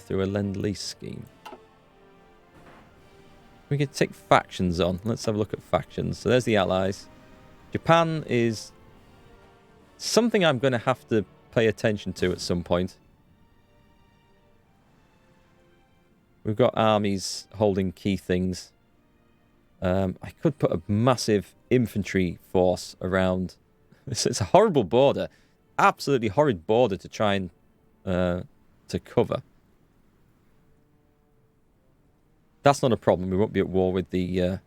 through a lend-lease scheme. We can take factions on. Let's have a look at factions. So there's the allies. Japan is something I'm going to have to pay attention to at some point. We've got armies holding key things. I could put a massive infantry force around. It's a horrible border. Absolutely horrid border to try and to cover. That's not a problem. We won't be at war with the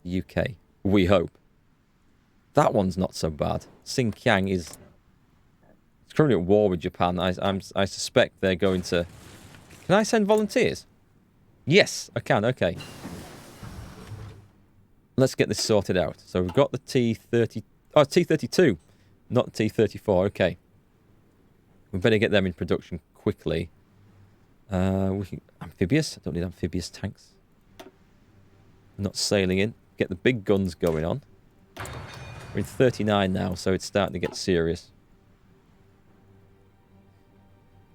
UK. We hope. That one's not so bad. Xinjiang is currently at war with Japan. I suspect they're going to... Can I send volunteers? Yes, I can. Okay. Let's get this sorted out. So we've got the T-30... Oh, T-32. Not T-34. Okay. We better get them in production quickly. We can... Amphibious? I don't need amphibious tanks. Not sailing in. Get the big guns going on. We're in 39 now, so it's starting to get serious.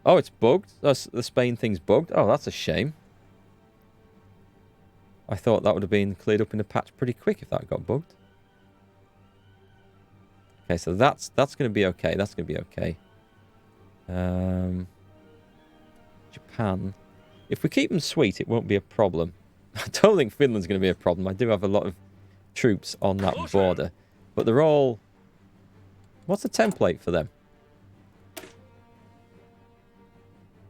Oh, it's bugged? The Spain thing's bugged? Oh, that's a shame. I thought that would have been cleared up in the patch pretty quick if that got bugged. Okay, so that's going to be okay. That's going to be okay. Japan. If we keep them sweet, it won't be a problem. I don't think Finland's going to be a problem. I do have a lot of troops on that border. But they're all... What's the template for them?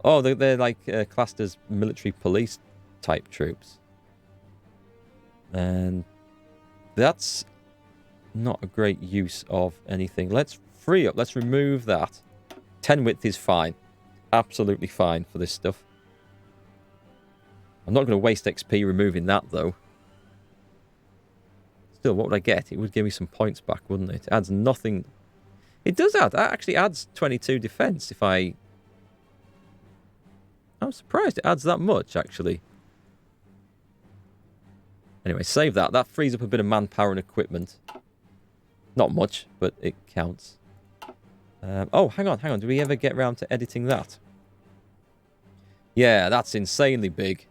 Oh, they're like classed as military police type troops. And that's not a great use of anything. Let's free up. Let's remove that. 10 width is fine. Absolutely fine for this stuff. I'm not going to waste XP removing that, though. Still, what would I get? It would give me some points back, wouldn't it? It adds nothing. It does add. That actually adds 22 defense if I... I'm surprised it adds that much, actually. Anyway, save that. That frees up a bit of manpower and equipment. Not much, but it counts. Oh, hang on. Do we ever get around to editing that? Yeah, that's insanely big.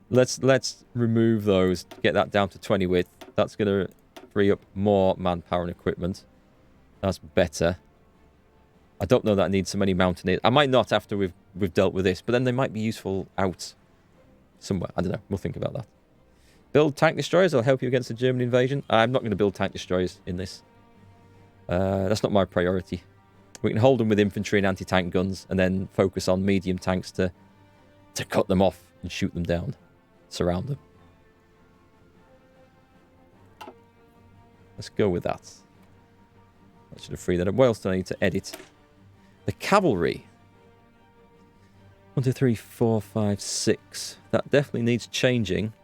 Let's remove those. Get that down to 20 width. That's going to free up more manpower and equipment. That's better. I don't know that I need so many mountaineers. I might not after we've dealt with this, but then they might be useful out somewhere. I don't know. We'll think about that. Build tank destroyers. I'll help you against the German invasion. I'm not going to build tank destroyers in this. That's not my priority. We can hold them with infantry and anti-tank guns and then focus on medium tanks to cut them off and shoot them down. Surround them. Let's go with that. That should have freed that up. What else do I need to edit? The cavalry. 1, 2, 3, 4, 5, 6. That definitely needs changing.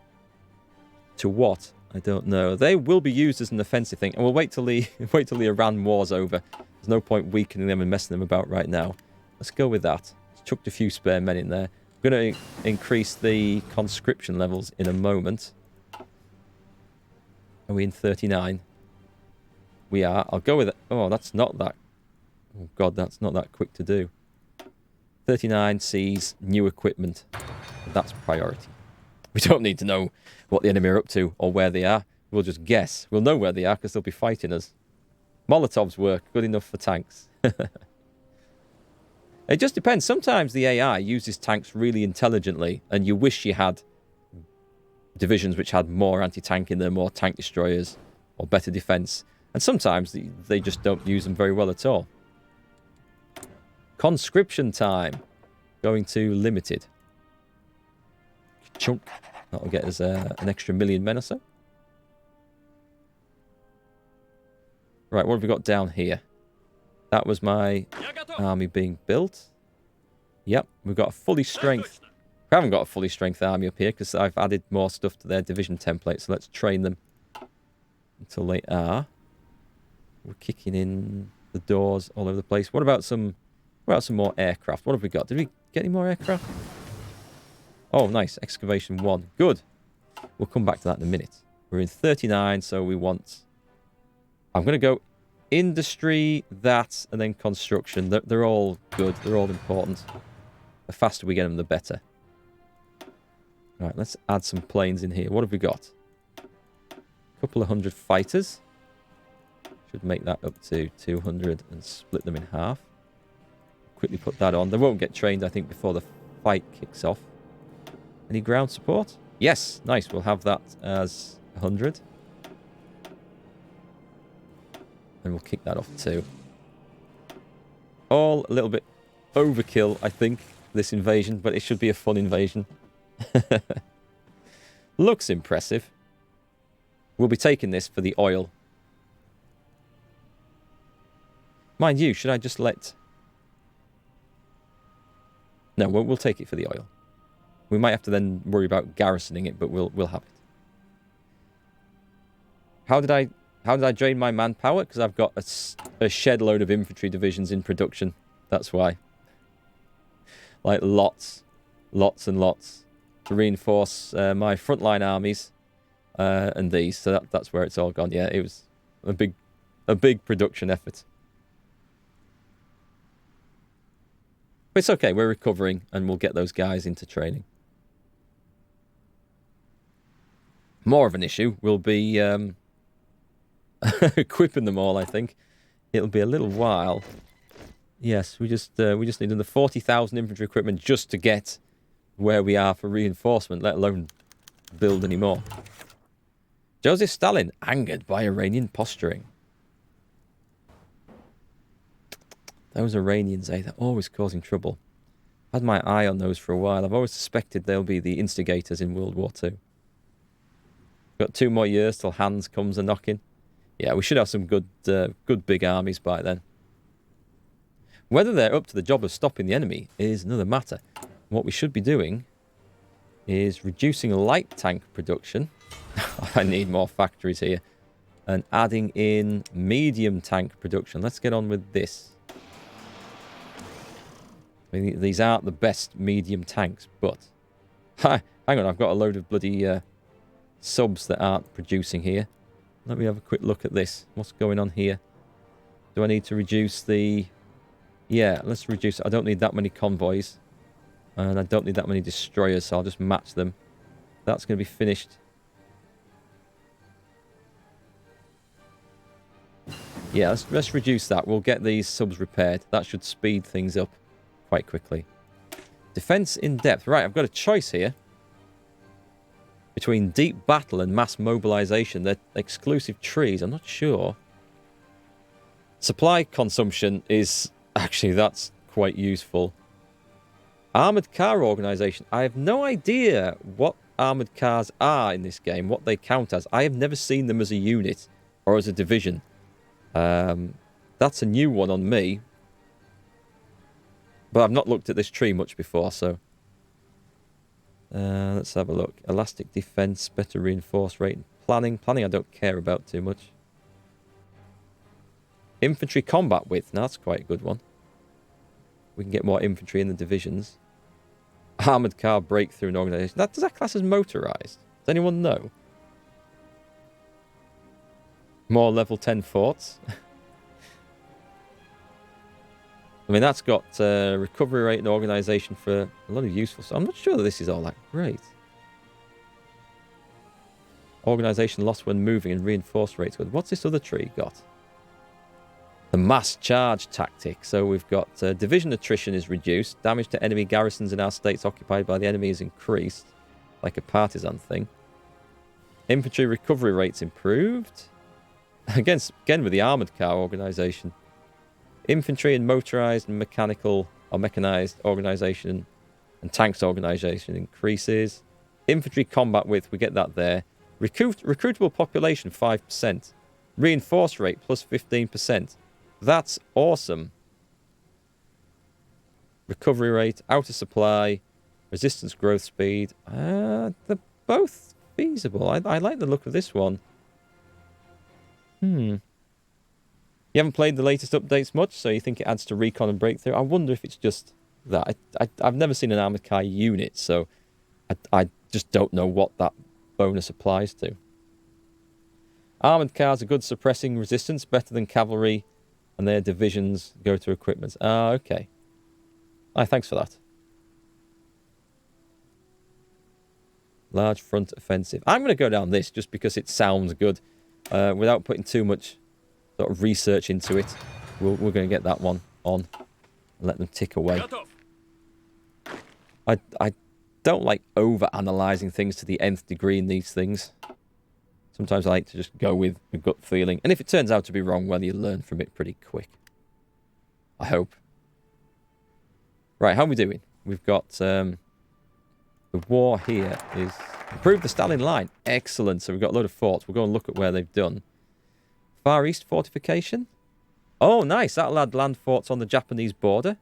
To what? I don't know. They will be used as an offensive thing, and we'll wait till the Iran war's over. There's no point weakening them and messing them about right now. Let's go with that. Chucked a few spare men in there. I'm going to increase the conscription levels in a moment. Are we in 39? We are. I'll go with it. Oh, that's not that. Oh, God, that's not that quick to do. 39 sees new equipment. That's priority. We don't need to know what the enemy are up to or where they are. We'll just guess. We'll know where they are because they'll be fighting us. Molotovs work. Good enough for tanks. It just depends. Sometimes the AI uses tanks really intelligently and you wish you had divisions which had more anti-tank in them, more tank destroyers, or better defense. And sometimes they just don't use them very well at all. Conscription time. Going to limited. Chunk. That'll get us an extra 1,000,000 men or so. Right, what have we got down here? That was my army being built. Yep, we've got a fully strength. We haven't got a fully strength army up here because I've added more stuff to their division template. So let's train them until they are. We're kicking in the doors all over the place. What about some more aircraft? What have we got? Did we get any more aircraft? Oh, nice. Excavation 1. Good. We'll come back to that in a minute. We're in 39, so we want... I'm going to go industry, that, and then construction. They're all good. They're all important. The faster we get them, the better. Right, let's add some planes in here. What have we got? A couple of 100 fighters. Should make that up to 200 and split them in half. Quickly put that on. They won't get trained, I think, before the fight kicks off. Any ground support? Yes, nice. We'll have that as 100. And we'll kick that off too. All a little bit overkill, I think, this invasion, but it should be a fun invasion. Looks impressive. We'll be taking this for the oil. Mind you, should I just let... No, we'll take it for the oil. We might have to then worry about garrisoning it, but we'll have it. How did I drain my manpower? Because I've got a shed load of infantry divisions in production. That's why. Like lots and lots to reinforce my frontline armies and these. So that's where it's all gone. Yeah, it was a big production effort. But it's okay. We're recovering, and we'll get those guys into training. More of an issue will be equipping them all. I think it'll be a little while. Yes, we just need another 40,000 infantry equipment just to get where we are for reinforcement, let alone build any more. Joseph Stalin angered by Iranian posturing. Those Iranians, they're always causing trouble. I've had my eye on those for a while. I've always suspected they'll be the instigators in World War II. Got 2 more years till Hans comes a-knocking. Yeah, we should have some good big armies by then. Whether they're up to the job of stopping the enemy is another matter. What we should be doing is reducing light tank production. I need more factories here. And adding in medium tank production. Let's get on with this. I mean, these aren't the best medium tanks, but... Hang on, I've got a load of bloody subs that aren't producing here. Let me have a quick look at this. What's going on here? Do I need to reduce the... Yeah, let's reduce... I don't need that many convoys. And I don't need that many destroyers, so I'll just match them. That's going to be finished. Yeah, let's reduce that. We'll get these subs repaired. That should speed things up quite quickly. Defense in depth. Right, I've got a choice here between deep battle and mass mobilization. They're exclusive trees. I'm not sure. Supply consumption is... Actually, that's quite useful. Armoured car organisation. I have no idea what armoured cars are in this game, what they count as. I have never seen them as a unit or as a division. That's a new one on me. But I've not looked at this tree much before, so... let's have a look. Elastic defence, better reinforce rate. Planning. Planning I don't care about too much. Infantry combat width. Now that's quite a good one. We can get more infantry in the divisions. Armoured car breakthrough in organisation. Does that class as motorised? Does anyone know? More level 10 forts. I mean, that's got recovery rate and organisation for a lot of useful stuff. I'm not sure that this is all that great. Organisation lost when moving and reinforce rates good. What's this other tree got? The mass charge tactic. So we've got division attrition is reduced. Damage to enemy garrisons in our states occupied by the enemy is increased. Like a partisan thing. Infantry recovery rates improved. Again with the armoured car organisation. Infantry and motorised and mechanical or mechanised organisation and tanks organisation increases. Infantry combat width, we get that there. Recruitable population 5%. Reinforce rate plus 15%. That's awesome. Recovery rate, outer supply, resistance growth speed. They're both feasible. I like the look of this one. You haven't played the latest updates much, so you think it adds to recon and breakthrough. I wonder if it's just that. I've never seen an armoured car unit, so I just don't know what that bonus applies to. Armoured cars are good suppressing resistance, better than cavalry, and their divisions go to equipment. Ah, okay. Thanks for that. Large front offensive. I'm going to go down this just because it sounds good. Without putting too much sort of research into it. We're going to get that one on. And let them tick away. I don't like over-analysing things to the nth degree in these things. Sometimes I like to just go with a gut feeling. And if it turns out to be wrong, well, you learn from it pretty quick. I hope. Right, how are we doing? We've got... the war here is... Improve the Stalin line. Excellent. So we've got a load of forts. We'll go and look at where they've done. Far East fortification. Oh, nice. That'll add land forts on the Japanese border.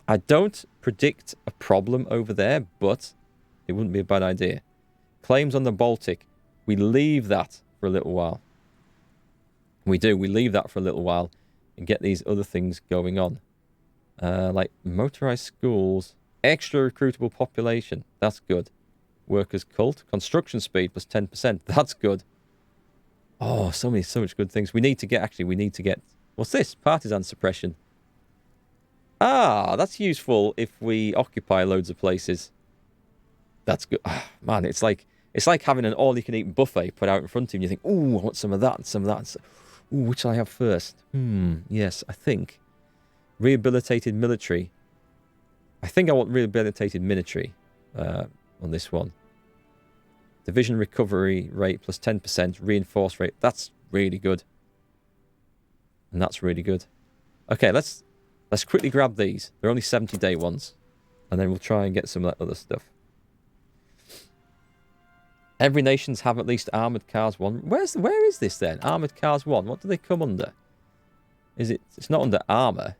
I don't predict a problem over there, but it wouldn't be a bad idea. Claims on the Baltic. We leave that for a little while. We do. We leave that for a little while and get these other things going on. Like motorized schools. Extra recruitable population. That's good. Workers' cult. Construction speed plus 10%. That's good. Oh, so much good things. We need to get... What's this? Partisan suppression. Ah, that's useful if we occupy loads of places. That's good. Oh, man, it's like having an all-you-can-eat buffet put out in front of you and you think, ooh, I want some of that and some of that. Ooh, which shall I have first? Yes, I think. Rehabilitated military. I think I want rehabilitated military on this one. Division recovery rate plus 10%. Reinforce rate. That's really good. And that's really good. Okay, let's quickly grab these. They're only 70-day ones. And then we'll try and get some of that other stuff. Every nations have at least armoured cars 1. Where is this then? Armoured cars 1. What do they come under? It's not under armour.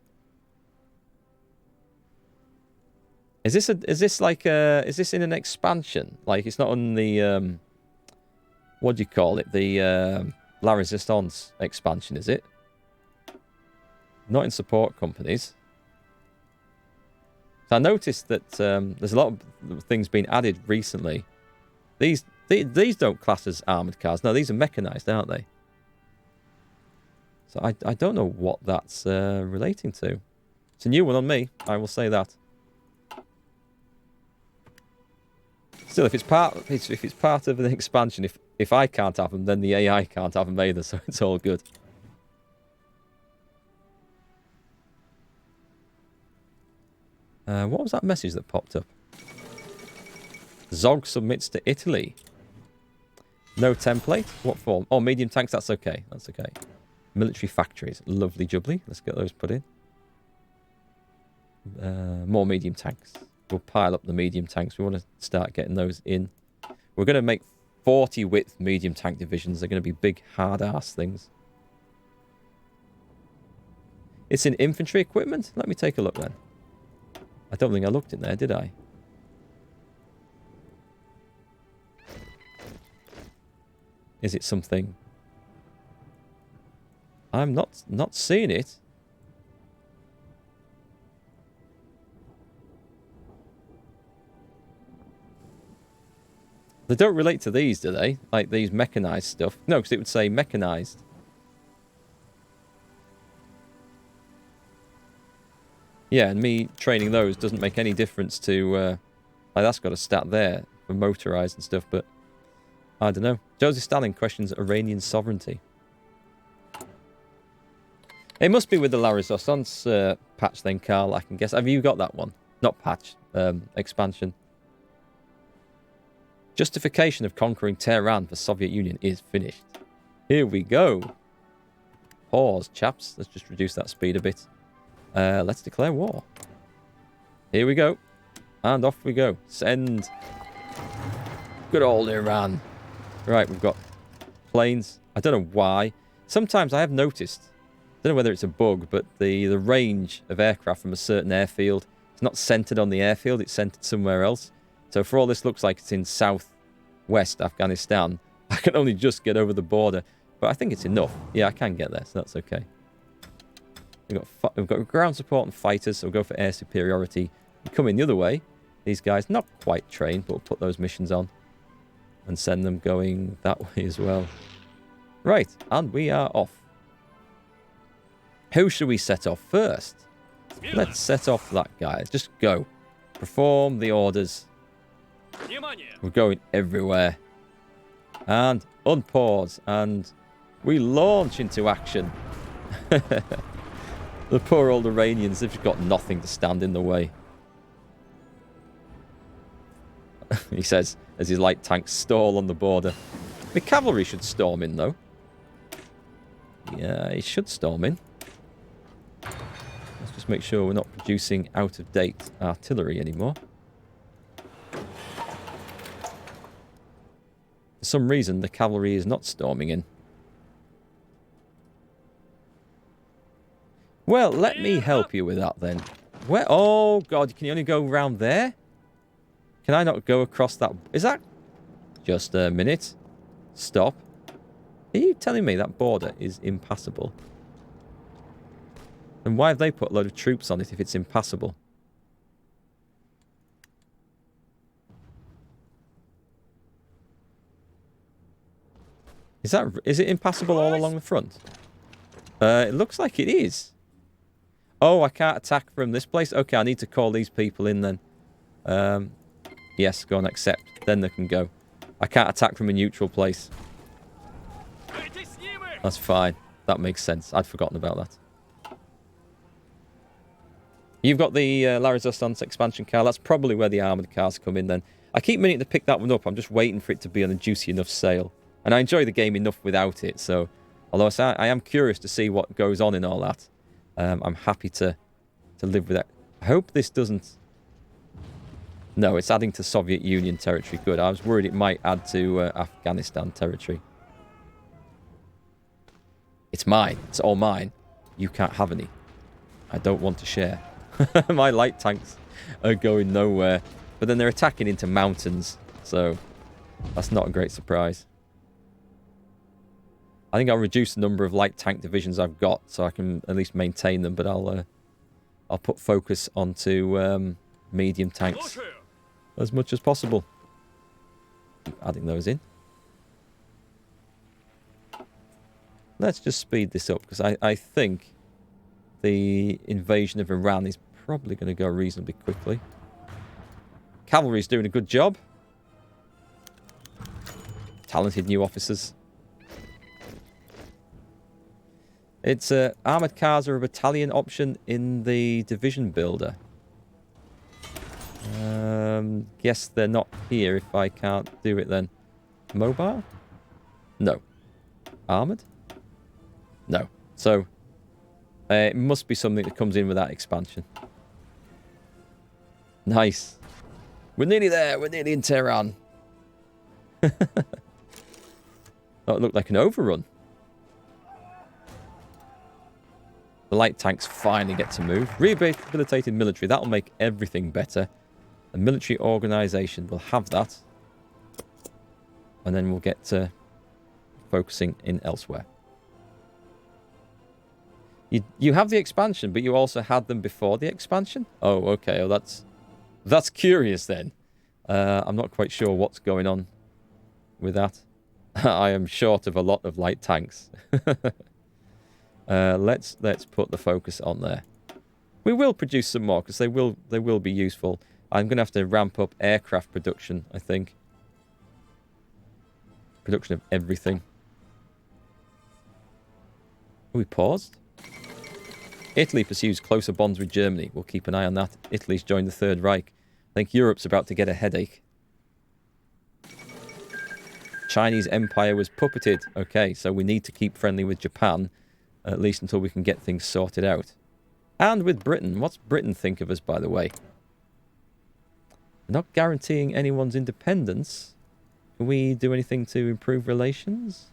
Is this in an expansion? Like it's not on the what do you call it? The La Resistance expansion, is it? Not in support companies. So I noticed that there's a lot of things being added recently. These don't class as armoured cars. No, these are mechanised, aren't they? So I don't know what that's relating to. It's a new one on me, I will say that. Still, if it's part of an expansion, if I can't have them, then the AI can't have them either, so it's all good. What was that message that popped up? Zog submits to Italy. No template? What form? Oh, medium tanks, that's okay. That's okay. Military factories. Lovely jubbly. Let's get those put in. More medium tanks. We'll pile up the medium tanks. We want to start getting those in. We're going to make 40 width medium tank divisions. They're going to be big, hard-ass things. It's in infantry equipment? Let me take a look then. I don't think I looked in there, did I? Is it something? I'm not seeing it. They don't relate to these, do they? Like these mechanized stuff. No, because it would say mechanized. Yeah, and me training those doesn't make any difference to... like that's got a stat there for motorized and stuff, but... I don't know. Joseph Stalin questions Iranian sovereignty. It must be with the La Resistance patch then, Carl, I can guess. Have you got that one? Not patch, expansion. Justification of conquering Tehran for Soviet Union is finished. Here we go. Pause, chaps. Let's just reduce that speed a bit. Let's declare war. Here we go. And off we go. Send. Good old Iran. Right, we've got planes. I don't know why. Sometimes I have noticed, I don't know whether it's a bug, but the range of aircraft from a certain airfield is not centered on the airfield, it's centered somewhere else. So for all this looks like it's in southwest Afghanistan, I can only just get over the border. But I think it's enough. Yeah, I can get there, so that's okay. We've got ground support and fighters, so we'll go for air superiority. We come in the other way. These guys, not quite trained, but we'll put those missions on. And send them going that way as well. Right, and we are off. Who should we set off first? Let's set off that guy. Just go. Perform the orders. We're going everywhere. And unpause. And we launch into action. The poor old Iranians, they've got nothing to stand in the way. He says, as his light tanks stall on the border. The cavalry should storm in, though. Yeah, it should storm in. Let's just make sure we're not producing out-of-date artillery anymore. For some reason, the cavalry is not storming in. Well, let me help you with that then. Where? Oh, God, can you only go around there? Can I not go across that? Is that... Just a minute. Stop. Are you telling me that border is impassable? And why have they put a load of troops on it if it's impassable? Is it impassable all along the front? It looks like it is. Oh, I can't attack from this place? Okay, I need to call these people in then. Yes, go and accept. Then they can go. I can't attack from a neutral place. That's fine. That makes sense. I'd forgotten about that. You've got the Larazostans expansion car. That's probably where the armoured cars come in then. I keep meaning to pick that one up. I'm just waiting for it to be on a juicy enough sale. And I enjoy the game enough without it. So, although I am curious to see what goes on in all that. I'm happy to live with that. I hope this doesn't... No, it's adding to Soviet Union territory. Good. I was worried it might add to Afghanistan territory. It's mine. It's all mine. You can't have any. I don't want to share. My light tanks are going nowhere. But then they're attacking into mountains. So, that's not a great surprise. I think I'll reduce the number of light tank divisions I've got so I can at least maintain them. But I'll put focus onto medium tanks as much as possible. Keep adding those in. Let's just speed this up because I think the invasion of Iran is probably going to go reasonably quickly. Cavalry's doing a good job. Talented new officers. It's armoured cars are a battalion option in the division builder. Guess they're not here if I can't do it then. Mobile? No. Armoured? No. So, it must be something that comes in with that expansion. Nice. We're nearly there. We're nearly in Tehran. Oh, it looked like an overrun. The light tanks finally get to move. Rehabilitated military. That'll make everything better. The military organisation will have that. And then we'll get to focusing in elsewhere. You have the expansion, but you also had them before the expansion? Oh, okay. Oh, that's curious then. I'm not quite sure what's going on with that. I am short of a lot of light tanks. Let's put the focus on there. We will produce some more because they will be useful. I'm going to have to ramp up aircraft production, I think. Production of everything. Are we paused? Italy pursues closer bonds with Germany. We'll keep an eye on that. Italy's joined the Third Reich. I think Europe's about to get a headache. Chinese empire was puppeted. Okay, so we need to keep friendly with Japan, at least until we can get things sorted out. And with Britain. What's Britain think of us, by the way? Not guaranteeing anyone's independence. Can we do anything to improve relations?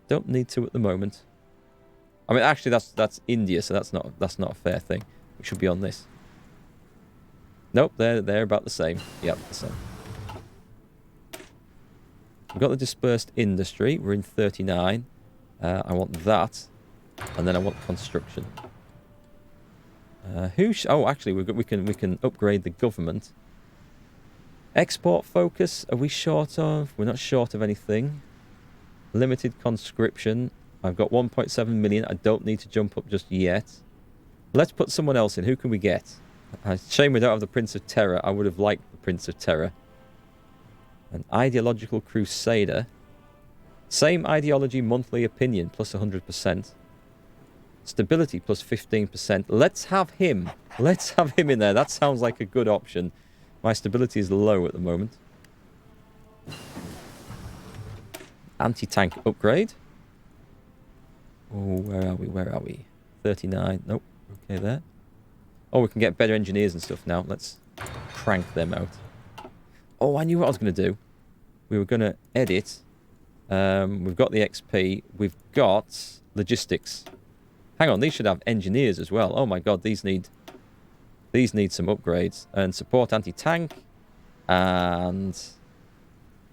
Don't need to at the moment. I mean, actually, that's India, so that's not a fair thing. We should be on this. Nope, they're about the same. Yep, the same. We've got the dispersed industry. We're in 39. I want that, and then I want construction. Oh, actually, we can upgrade the government. Export focus. Are we short of? We're not short of anything. Limited conscription. I've got 1.7 million. I don't need to jump up just yet. Let's put someone else in. Who can we get? Shame we don't have the Prince of Terror. I would have liked the Prince of Terror. An ideological crusader. Same ideology, monthly opinion, plus 100%. Stability, plus 15%. Let's have him. Let's have him in there. That sounds like a good option. My stability is low at the moment. Anti-tank upgrade. Oh, where are we? Where are we? 39. Nope. Okay, there. Oh, we can get better engineers and stuff now. Let's crank them out. Oh, I knew what I was going to do. We were going to edit. We've got the XP. We've got logistics. Hang on, these should have engineers as well. Oh my god, these need some upgrades. And support anti-tank. And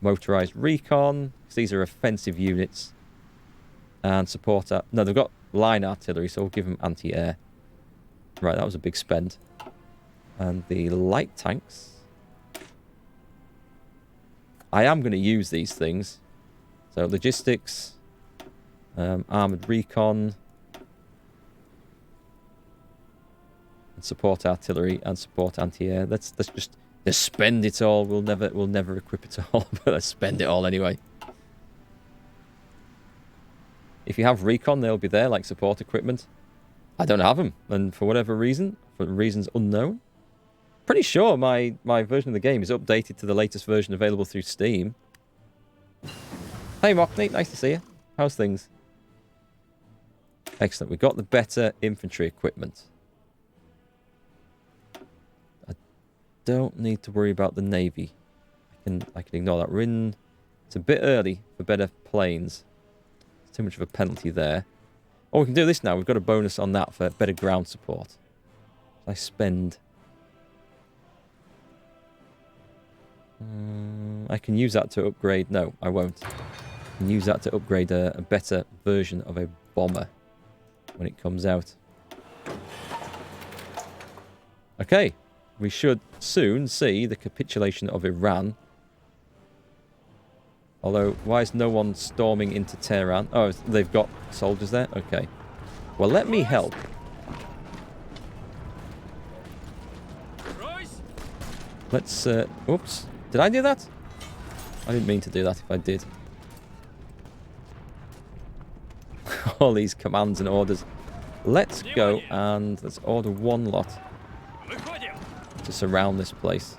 motorized recon. Because these are offensive units. And support... no, they've got line artillery, so we'll give them anti-air. Right, that was a big spend. And the light tanks. I am going to use these things. So logistics, armoured recon, and support artillery and support anti-air. Let's just spend it all. We'll never equip it all, but let's spend it all anyway. If you have recon, they'll be there like support equipment. I don't have them, and for whatever reason, for reasons unknown, pretty sure my version of the game is updated to the latest version available through Steam. Hey Mockney, nice to see you. How's things? Excellent. We got the better infantry equipment. I don't need to worry about the navy. I can ignore that. It's a bit early for better planes. It's too much of a penalty there. Oh, we can do this now. We've got a bonus on that for better ground support. I spend. I can use that to upgrade. No, I won't. I can use that to upgrade a better version of a bomber when it comes out. Okay, we should soon see the capitulation of Iran. Although, why is no one storming into Tehran? Oh, they've got soldiers there? Okay. Well, let me help. Let's, oops. Did I do that? I didn't mean to do that if I did. All these commands and orders. Let's go and let's order one lot to surround this place.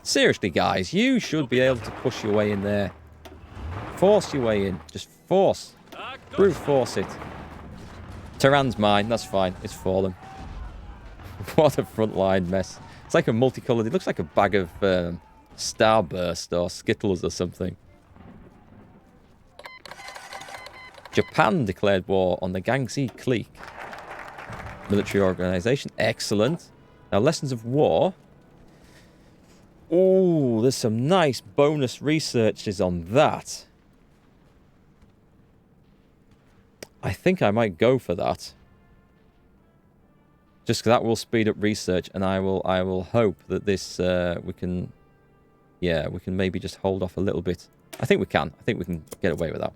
Seriously, guys, you should be able to push your way in there. Force your way in. Just force. Brute force it. Tehran's mine. That's fine. It's fallen. What a frontline mess. It's like a multicolored... It looks like a bag of Starburst or Skittles or something. Japan declared war on the Gangxi clique. Military organization. Excellent. Now, lessons of war. Oh, there's some nice bonus researches on that. I think I might go for that. Just because that will speed up research, and I will hope that this we can maybe just hold off a little bit. I think we can. I think we can get away with that.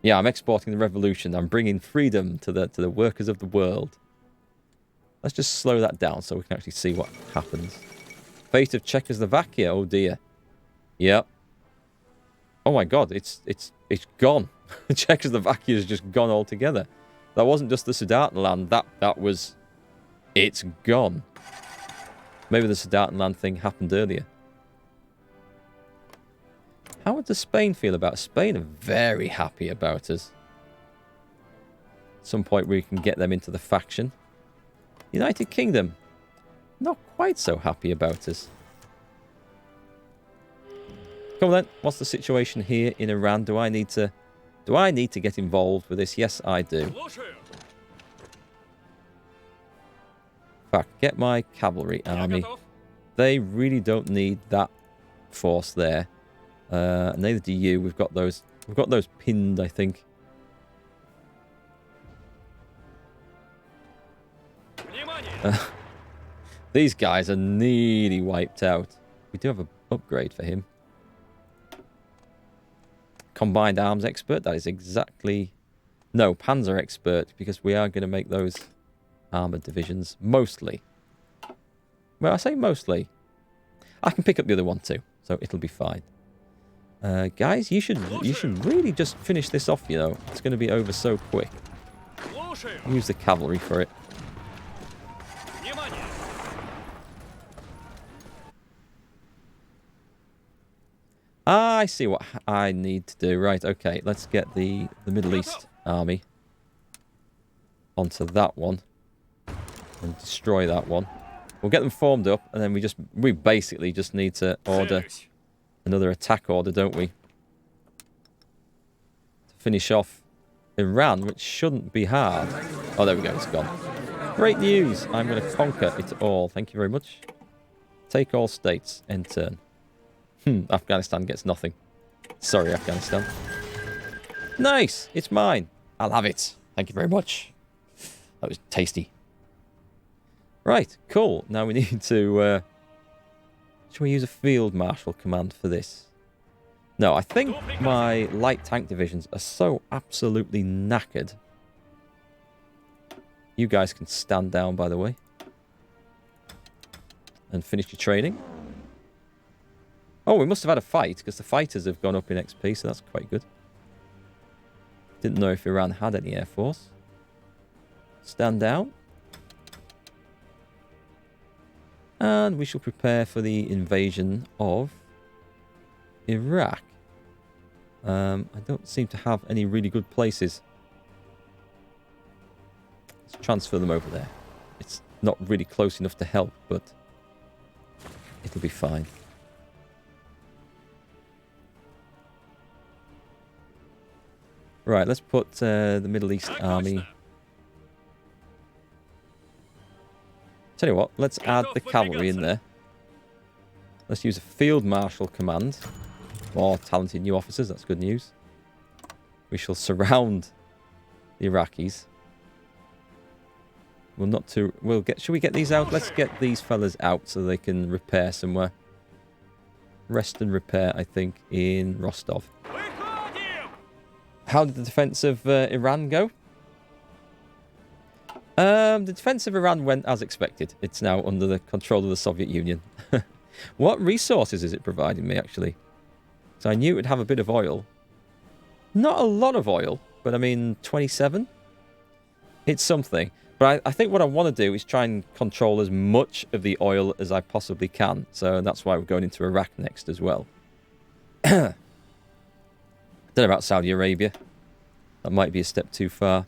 Yeah, I'm exporting the revolution. I'm bringing freedom to the workers of the world. Let's just slow that down so we can actually see what happens. Fate of Czechoslovakia. Oh dear. Yep. Oh my god, it's gone. Czechoslovakia is just gone altogether. That wasn't just the Sudetenland. That was... It's gone. Maybe the Sudetenland thing happened earlier. How does Spain feel about it? Spain are very happy about us. At some point we can get them into the faction. United Kingdom. Not quite so happy about us. Come on then. What's the situation here in Iran? Do I need to get involved with this? Yes, I do. In fact, get my cavalry army. They really don't need that force there. Neither do you. We've got those pinned, I think. These guys are nearly wiped out. We do have an upgrade for him. Combined arms expert. That is exactly No, Panzer expert, because we are going to make those armoured divisions mostly. Well, I say mostly. I can pick up the other one too, so it'll be fine. Guys, you should really just finish this off, you know. It's going to be over so quick. Use the cavalry for it. Ah, I see what I need to do. Right, okay. Let's get the Middle East army onto that one and destroy that one. We'll get them formed up, and then we basically just need to order another attack order, don't we? To finish off Iran, which shouldn't be hard. Oh, there we go. It's gone. Great news. I'm going to conquer it all. Thank you very much. Take all states. End turn. Afghanistan gets nothing. Sorry, Afghanistan. Nice. It's mine. I'll have it. Thank you very much. That was tasty. Right. Cool. Now we need to... should we use a field marshal command for this? No, I think my light tank divisions are so absolutely knackered. You guys can stand down, by the way. And finish your training. Oh, we must have had a fight, because the fighters have gone up in XP, so that's quite good. Didn't know if Iran had any air force. Stand down. And we shall prepare for the invasion of Iraq. I don't seem to have any really good places. Let's transfer them over there. It's not really close enough to help, but it'll be fine. Right, let's put the Middle East army. Tell you what, let's add the cavalry in there. Let's use a field marshal command. More talented new officers, that's good news. We shall surround the Iraqis. Should we get these out? Let's get these fellas out so they can repair somewhere. Rest and repair, I think, in Rostov. How did the defense of Iran go? The defense of Iran went as expected. It's now under the control of the Soviet Union. What resources is it providing me, actually? So I knew it would have a bit of oil. Not a lot of oil, but I mean, 27? It's something. But I think what I want to do is try and control as much of the oil as I possibly can. So that's why we're going into Iraq next as well. Don't know about Saudi Arabia. That might be a step too far.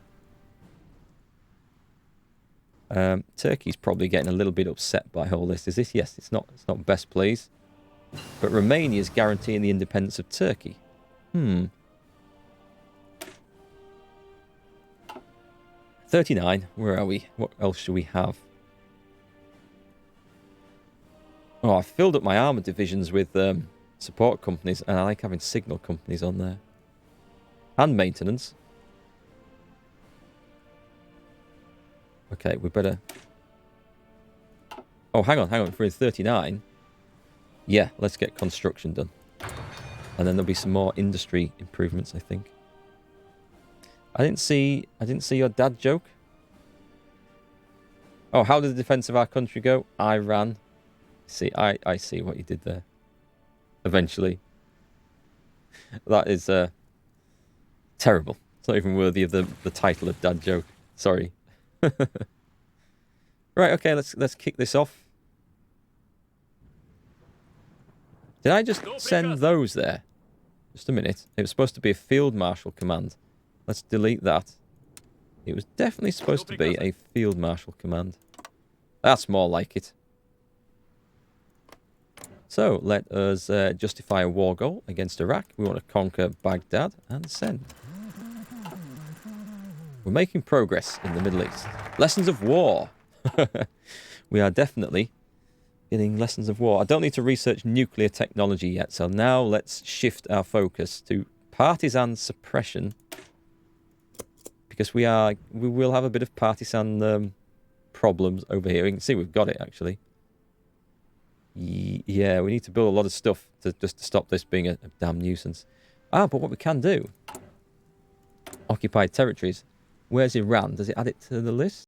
Turkey's probably getting a little bit upset by all this. Is this? Yes, it's not best please. But Romania's guaranteeing the independence of Turkey. 39. Where are we? What else should we have? Oh, I filled up my armor divisions with support companies, and I like having signal companies on there. And maintenance. Okay, we better... Oh, hang on. If we're in 39... Yeah, let's get construction done. And then there'll be some more industry improvements, I think. I didn't see your dad joke. Oh, how did the defense of our country go? Iran. See, I see what you did there. Eventually. That is terrible. It's not even worthy of the title of dad joke. Sorry. Right, okay, let's kick this off. Did I just send those there? Just a minute. It was supposed to be a field marshal command. Let's delete that. It was definitely supposed to be a field marshal command. That's more like it. So, let us justify a war goal against Iraq. We want to conquer Baghdad and send. We're making progress in the Middle East. Lessons of war. We are definitely getting lessons of war. I don't need to research nuclear technology yet, so now let's shift our focus to partisan suppression, because we will have a bit of partisan problems over here. You can see we've got it actually. Yeah, we need to build a lot of stuff just to stop this being a damn nuisance. But what we can do occupied territories. Where's Iran? Does it add it to the list?